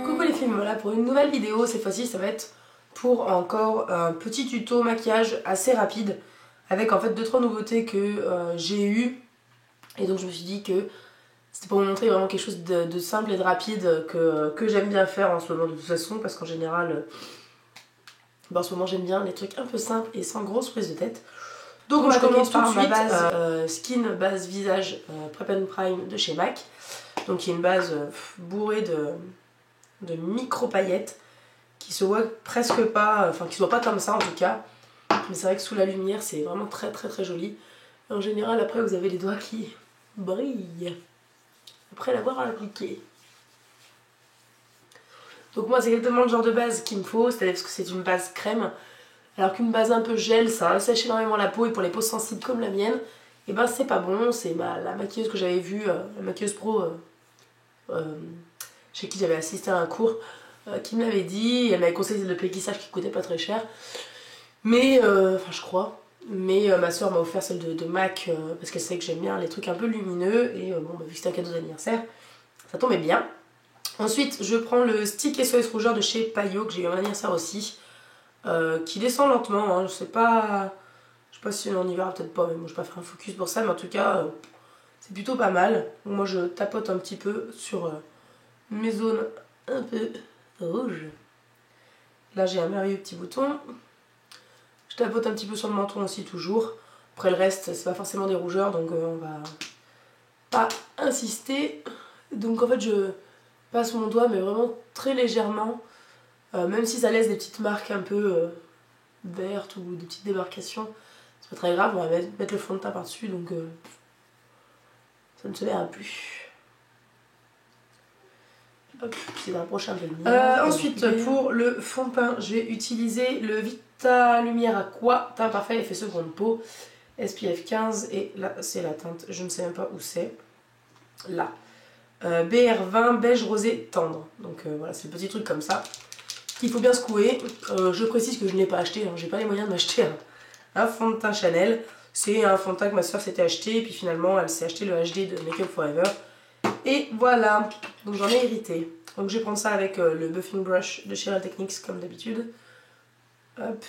Coucou les filles, voilà pour une nouvelle vidéo. Cette fois-ci ça va être pour encore un petit tuto maquillage assez rapide avec en fait 2-3 nouveautés que j'ai eues, et donc je me suis dit que c'était pour vous montrer vraiment quelque chose de simple et de rapide que j'aime bien faire en ce moment de toute façon, parce qu'en général en ce moment j'aime bien les trucs un peu simples et sans grosse prise de tête. Donc je commence tout de suite ma base skin base visage Prep and Prime de chez MAC. Donc qui est une base bourrée de micro paillettes qui se voit presque pas, enfin qui se voit pas comme ça en tout cas, mais c'est vrai que sous la lumière c'est vraiment très très très joli. Et en général après vous avez les doigts qui brillent après l'avoir appliqué. Donc moi c'est exactement le genre de base qu'il me faut, c'est-à-dire que c'est une base crème, alors qu'une base un peu gel ça assèche énormément la peau, et pour les peaux sensibles comme la mienne, et ben c'est pas bon. C'est la maquilleuse que j'avais vue, la maquilleuse pro chez qui j'avais assisté à un cours, qui me l'avait dit. Elle m'avait conseillé le péquissage qui coûtait pas très cher, mais enfin je crois, mais ma soeur m'a offert celle de MAC parce qu'elle sait que j'aime bien les trucs un peu lumineux, et bon vu que c'était un cadeau d'anniversaire ça tombait bien. Ensuite je prends le stick SOS rougeur de chez Payot que j'ai eu à mon anniversaire aussi, qui descend lentement, hein. Je sais pas si on y verra, peut-être pas, mais moi je vais pas faire un focus pour ça, mais en tout cas c'est plutôt pas mal. Donc moi je tapote un petit peu sur mes zones un peu rouges. Là j'ai un merveilleux petit bouton. Je tapote un petit peu sur le menton aussi toujours. Après le reste c'est pas forcément des rougeurs, donc on va pas insister. Donc en fait je passe mon doigt mais vraiment très légèrement, même si ça laisse des petites marques un peu vertes ou des petites démarcations, c'est pas très grave, on va mettre le fond de teint par dessus, donc ça ne se verra plus. C'est d'un prochain peu de ensuite pour le fond de teint je vais utiliser le Vita Lumière Aqua teint parfait effet seconde peau SPF 15, et là c'est la teinte, je ne sais même pas où c'est, là BR20 beige rosé tendre. Donc voilà, c'est le petit truc comme ça qu'il faut bien secouer. Je précise que je ne l'ai pas acheté, hein. J'ai pas les moyens de m'acheter un fond de teint Chanel. C'est un fond de teint que ma soeur s'était acheté, et puis finalement elle s'est acheté le HD de Make Up Forever. Et voilà, donc j'en ai hérité. Donc je vais prendre ça avec le buffing brush de chez Real Techniques comme d'habitude. Hop.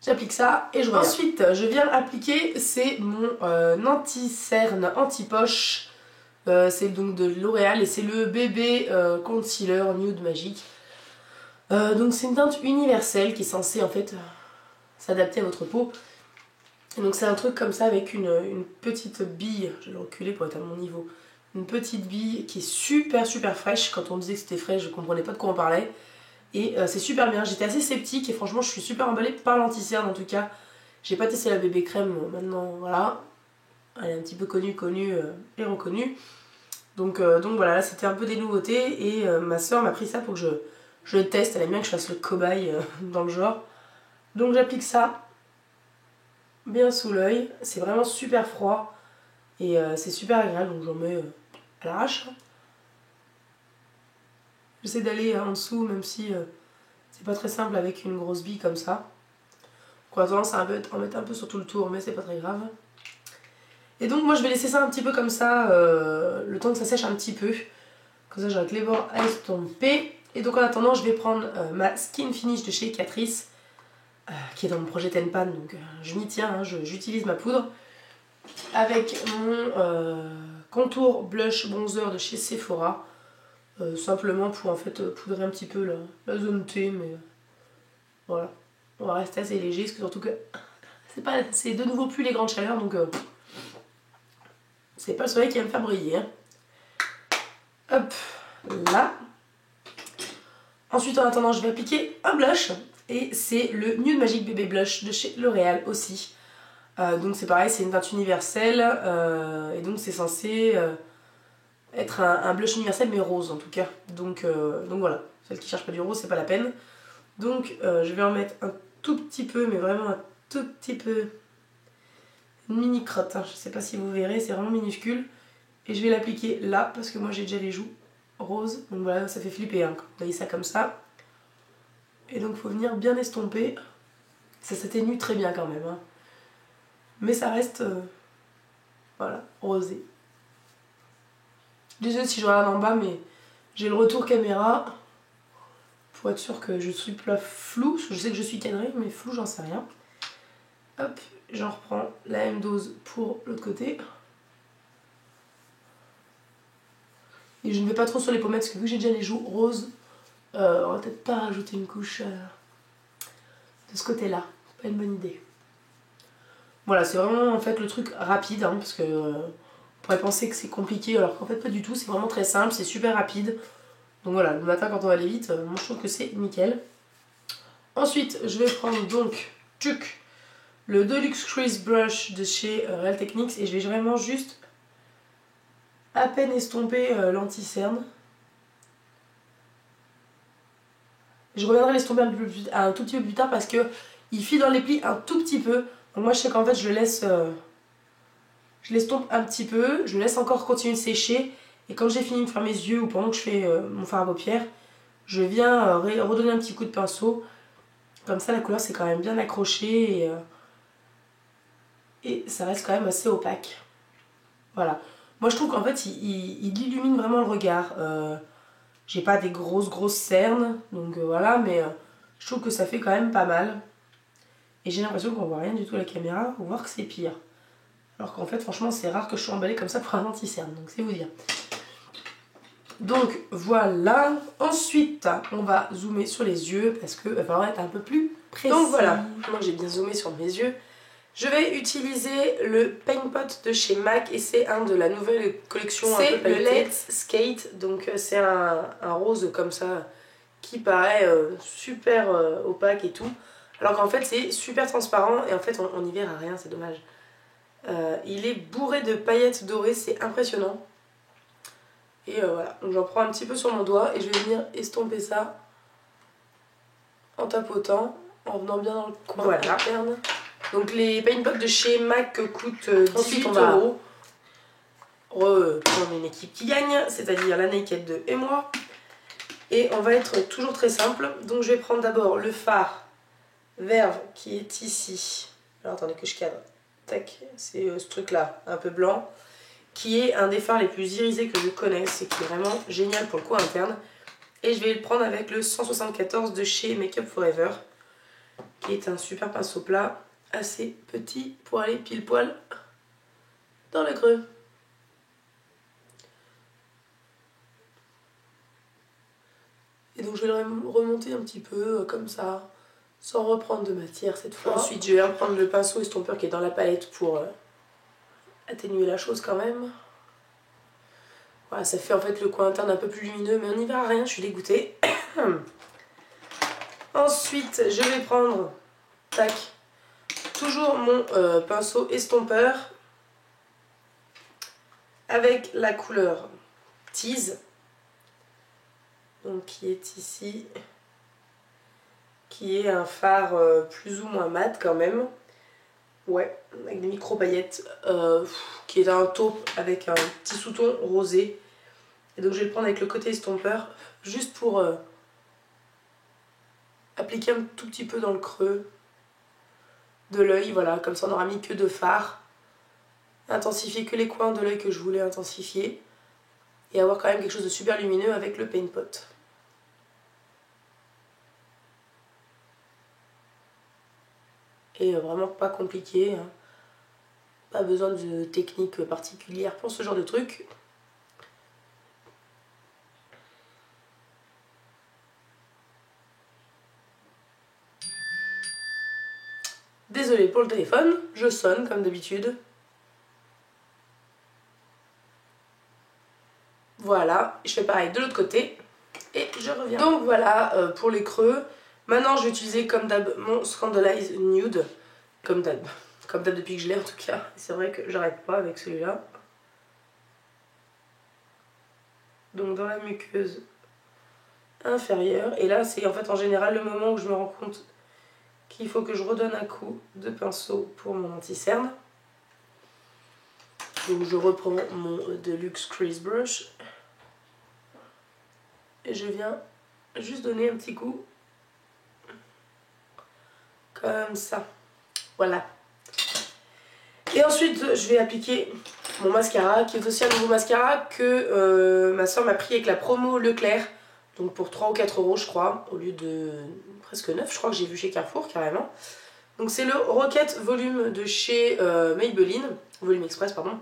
J'applique ça et je reviens. Ensuite je viens appliquer, c'est mon anti-cerne anti-poche. C'est donc de L'Oréal et c'est le bébé concealer nude magique. Donc c'est une teinte universelle qui est censée en fait s'adapter à votre peau. Et donc c'est un truc comme ça avec une petite bille, je vais le reculer pour être à mon niveau, une petite bille qui est super fraîche. Quand on disait que c'était frais je comprenais pas de quoi on parlait, et c'est super bien. J'étais assez sceptique et franchement je suis super emballée par l'anti-cerne en tout cas. J'ai pas testé la bébé crème, maintenant voilà, elle est un petit peu connue et reconnue. Donc voilà, là c'était un peu des nouveautés, et ma soeur m'a pris ça pour que je le teste. Elle aime bien que je fasse le cobaye dans le genre. Donc j'applique ça bien sous l'œil, c'est vraiment super froid et c'est super agréable, donc j'en mets à l'arrache. J'essaie d'aller en dessous, même si c'est pas très simple avec une grosse bille comme ça. On a tendance à en mettre un peu sur tout le tour, mais c'est pas très grave. Et donc moi je vais laisser ça un petit peu comme ça, le temps que ça sèche un petit peu. Comme ça j'aurai que les bords à estomper. Et donc en attendant je vais prendre ma Skin Finish de chez Catrice, qui est dans mon projet Ten Pan, donc je m'y tiens, hein, j'utilise ma poudre. Avec mon contour blush bronzer de chez Sephora, simplement pour en fait poudrer un petit peu la zone T, mais voilà, on va rester assez léger, parce que surtout que c'est de nouveau plus les grandes chaleurs, donc c'est pas le soleil qui va me faire briller, hein. Hop, là. Ensuite en attendant je vais appliquer un blush, et c'est le Nude Magic Bébé Blush de chez L'Oréal aussi. Donc c'est pareil, c'est une teinte universelle, et donc c'est censé être un blush universel mais rose en tout cas. Donc voilà, celle qui cherche pas du rose c'est pas la peine. Donc je vais en mettre un tout petit peu, mais vraiment un tout petit peu, une mini crotte, hein. Je sais pas si vous verrez, c'est vraiment minuscule. Et je vais l'appliquer là parce que moi j'ai déjà les joues roses, donc voilà, ça fait flipper hein, quand vous voyez ça comme ça. Et donc faut venir bien estomper, ça s'atténue très bien quand même, hein. mais ça reste voilà, rosé. Désolée si je regarde en bas, mais j'ai le retour caméra pour être sûr que je suis pas flou. Je sais que je suis cadrée, mais flou, j'en sais rien. Hop, j'en reprends la même dose pour l'autre côté. Et je ne vais pas trop sur les pommettes parce que vu que j'ai déjà les joues roses, on va peut-être pas rajouter une couche de ce côté-là. Pas une bonne idée. Voilà, c'est vraiment en fait le truc rapide, hein, parce que on pourrait penser que c'est compliqué alors qu'en fait pas du tout, c'est vraiment très simple, c'est super rapide. Donc voilà, le matin quand on va aller vite, moi je trouve que c'est nickel. Ensuite, je vais prendre donc le Deluxe Crease Brush de chez Real Techniques et je vais vraiment juste à peine estomper l'anti-cerne. Je reviendrai l'estomper un tout petit peu plus tard parce que il file dans les plis un tout petit peu. Donc moi je sais qu'en fait je le laisse, je l'estompe un petit peu, je laisse encore continuer de sécher et quand j'ai fini de faire mes yeux ou pendant que je fais mon fard à paupières, je viens redonner un petit coup de pinceau. Comme ça la couleur c'est quand même bien accroché et ça reste quand même assez opaque. Voilà. Moi je trouve qu'en fait il illumine vraiment le regard. J'ai pas des grosses cernes, donc voilà, mais je trouve que ça fait quand même pas mal. Et j'ai l'impression qu'on voit rien du tout à la caméra, ou voir que c'est pire. Alors qu'en fait, franchement, c'est rare que je sois emballée comme ça pour un anti-cerne, donc c'est vous dire. Donc voilà. Ensuite, on va zoomer sur les yeux parce que va falloir être un peu plus précis. Donc voilà, moi j'ai bien zoomé sur mes yeux. Je vais utiliser le Paint Pot de chez MAC et c'est un de la nouvelle collection un peu pailletée. C'est le Let's Skate, donc c'est un rose comme ça qui paraît super opaque et tout. Alors qu'en fait c'est super transparent et en fait on n'y verra rien, c'est dommage. Il est bourré de paillettes dorées, c'est impressionnant. Et voilà, donc j'en prends un petit peu sur mon doigt et je vais venir estomper ça en tapotant, en venant bien dans le coin interne. Donc les Paint Pot de chez MAC coûtent 18 €. Reprendre une équipe qui gagne, c'est-à-dire la Naked 2 et moi. Et on va être toujours très simple. Donc je vais prendre d'abord le fard Verve qui est ici. Alors attendez que je cadre. Tac, c'est ce truc-là, un peu blanc. Qui est un des fards les plus irisés que je connaisse et qui est vraiment génial pour le coin interne. Et je vais le prendre avec le 174 de chez Make Up For Ever. Qui est un super pinceau plat, assez petit pour aller pile poil dans le creux. Et donc je vais le remonter un petit peu comme ça, sans reprendre de matière cette fois. Ensuite je vais reprendre le pinceau estompeur qui est dans la palette pour atténuer la chose quand même. Voilà, ça fait en fait le coin interne un peu plus lumineux, mais on n'y verra rien, je suis dégoûtée. Ensuite je vais prendre, tac, toujours mon pinceau estompeur avec la couleur Tease, donc qui est ici, qui est un fard plus ou moins mat quand même, ouais, avec des micro paillettes, qui est un taupe avec un petit sous-ton rosé. Et donc je vais le prendre avec le côté estompeur, juste pour appliquer un tout petit peu dans le creux de l'œil, voilà, comme ça on n'aura mis que de fard. Intensifier que les coins de l'œil que je voulais intensifier. Et avoir quand même quelque chose de super lumineux avec le Paint Pot. Et vraiment pas compliqué, hein. Pas besoin de technique particulière pour ce genre de truc. Désolée pour le téléphone, je sonne comme d'habitude. Voilà, je fais pareil de l'autre côté et je reviens. Donc voilà pour les creux. Maintenant je vais utiliser comme d'hab mon Scandalize Nude. Comme d'hab depuis que je l'ai en tout cas. C'est vrai que j'arrête pas avec celui-là. Donc dans la muqueuse inférieure. Et là c'est en fait en général le moment où je me rends compte qu'il faut que je redonne un coup de pinceau pour mon anti-cerne. Donc je reprends mon Deluxe Crease Brush. Et je viens juste donner un petit coup. Comme ça. Voilà. Et ensuite je vais appliquer mon mascara qui est aussi un nouveau mascara que ma soeur m'a pris avec la promo Leclerc. Donc pour 3 ou 4 euros je crois, au lieu de presque 9 je crois que j'ai vu chez Carrefour carrément. Donc c'est le Rocket Volume de chez Maybelline, Volume Express pardon.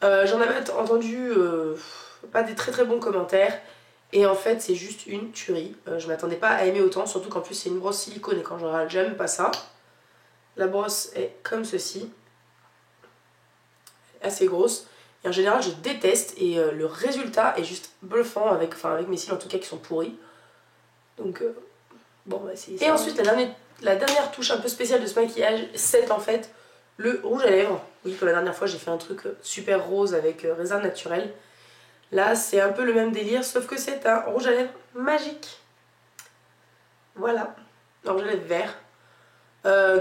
J'en avais entendu pas des très bons commentaires. Et en fait c'est juste une tuerie. Je m'attendais pas à aimer autant, surtout qu'en plus c'est une brosse silicone et quand j'en râle j'aime pas ça. La brosse est comme ceci. Assez grosse. Et en général je déteste et le résultat est juste bluffant avec mes cils en tout cas qui sont pourris. Donc bon bah c'est... Et ensuite la dernière touche un peu spéciale de ce maquillage c'est en fait le rouge à lèvres. Oui, comme la dernière fois j'ai fait un truc super rose avec raisin naturel. Là c'est un peu le même délire sauf que c'est un rouge à lèvres magique. Voilà, un rouge à lèvres vert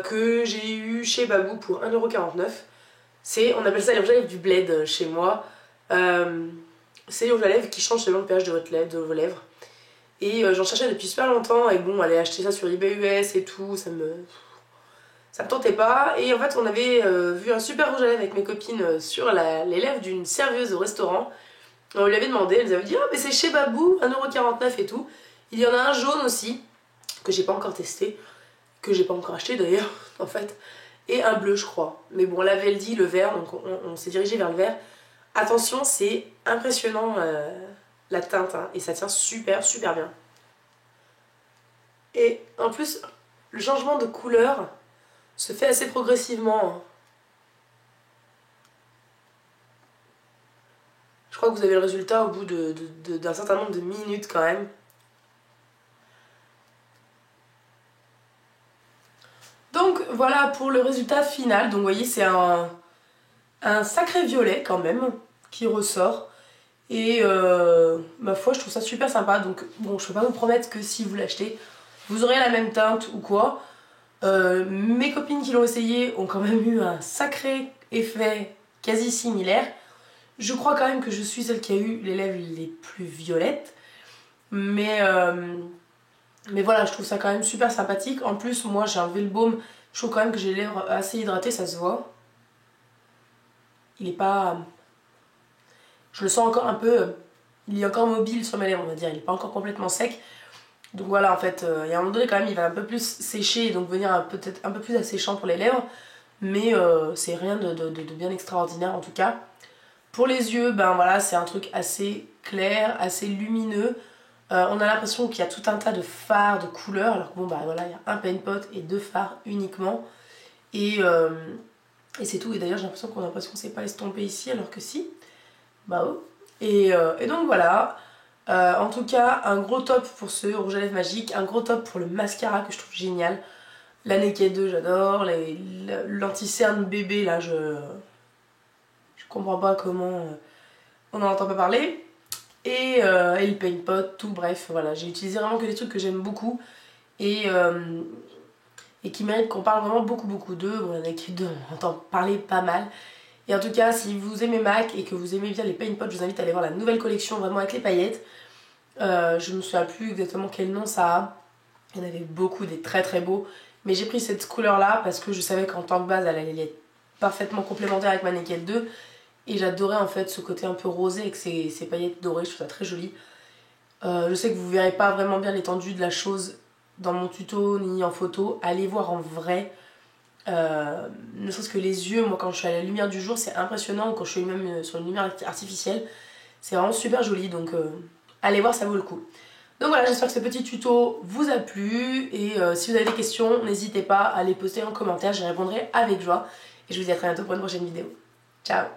que j'ai eu chez Babou pour 1,49 €. On appelle ça les rouges à lèvres du bled chez moi. C'est les rouges à lèvres qui changent selon le pH de vos lèvres. Et j'en cherchais depuis super longtemps et bon, aller acheter ça sur eBay US et tout, ça me tentait pas. Et en fait on avait vu un super rouge à lèvres avec mes copines sur les lèvres d'une serveuse au restaurant. On lui avait demandé, elle nous avait dit oh mais c'est chez Babou, 1,49 € et tout. Il y en a un jaune aussi, que j'ai pas encore testé, que j'ai pas encore acheté d'ailleurs en fait. Et un bleu je crois. Mais bon, elle avait dit le vert, donc on s'est dirigé vers le vert. Attention, c'est impressionnant la teinte hein, et ça tient super bien. Et en plus, le changement de couleur se fait assez progressivement. Hein. Je crois que vous avez le résultat au bout d'un certain nombre de minutes quand même. Donc voilà pour le résultat final. Donc vous voyez c'est un sacré violet quand même qui ressort. Et ma foi je trouve ça super sympa. Donc bon je peux pas vous promettre que si vous l'achetez vous aurez la même teinte ou quoi. Mes copines qui l'ont essayé ont quand même eu un sacré effet quasi similaire. Je crois quand même que je suis celle qui a eu les lèvres les plus violettes. Mais voilà, je trouve ça quand même super sympathique. En plus, moi j'ai enlevé le baume. Je trouve quand même que j'ai les lèvres assez hydratées, ça se voit. Il est pas... Je le sens encore un peu... Il est encore mobile sur mes lèvres, on va dire. Il est pas encore complètement sec. Donc voilà, en fait, il y a un moment donné quand même, il va un peu plus sécher. Donc venir peut-être un peu plus asséchant pour les lèvres. Mais c'est rien de bien extraordinaire en tout cas. Pour les yeux, ben voilà, c'est un truc assez clair, assez lumineux. On a l'impression qu'il y a tout un tas de fards, de couleurs, alors que bon bah voilà, il y a un paint pot et 2 fards uniquement. Et c'est tout, et d'ailleurs j'ai l'impression qu'on a l'impression que c'est pas estompé ici, alors que si. Bah oh. Et donc voilà, en tout cas un gros top pour ce rouge à lèvres magique, un gros top pour le mascara que je trouve génial. La Naked 2 j'adore, l'anti-cerne bébé là je comprends pas comment on n'en entend pas parler. Et le paint pot, tout bref, voilà, j'ai utilisé vraiment que des trucs que j'aime beaucoup et qui méritent qu'on parle vraiment beaucoup d'eux. Bon, la Naked 2, on entend parler pas mal. Et en tout cas, si vous aimez MAC et que vous aimez bien les paint pots, je vous invite à aller voir la nouvelle collection vraiment avec les paillettes. Je me souviens plus exactement quel nom ça a. Il y en avait beaucoup, des très beaux. Mais j'ai pris cette couleur là parce que je savais qu'en tant que base, elle allait être parfaitement complémentaire avec ma Naked 2. Et j'adorais en fait ce côté un peu rosé avec ces paillettes dorées, je trouve ça très joli. Je sais que vous verrez pas vraiment bien l'étendue de la chose dans mon tuto ni en photo. Allez voir en vrai. Ne serait-ce que les yeux, moi quand je suis à la lumière du jour c'est impressionnant. Quand je suis même sur une lumière artificielle, c'est vraiment super joli. Donc allez voir, ça vaut le coup. Donc voilà, j'espère que ce petit tuto vous a plu. Et si vous avez des questions, n'hésitez pas à les poster en commentaire, j'y répondrai avec joie. Et je vous dis à très bientôt pour une prochaine vidéo. Ciao!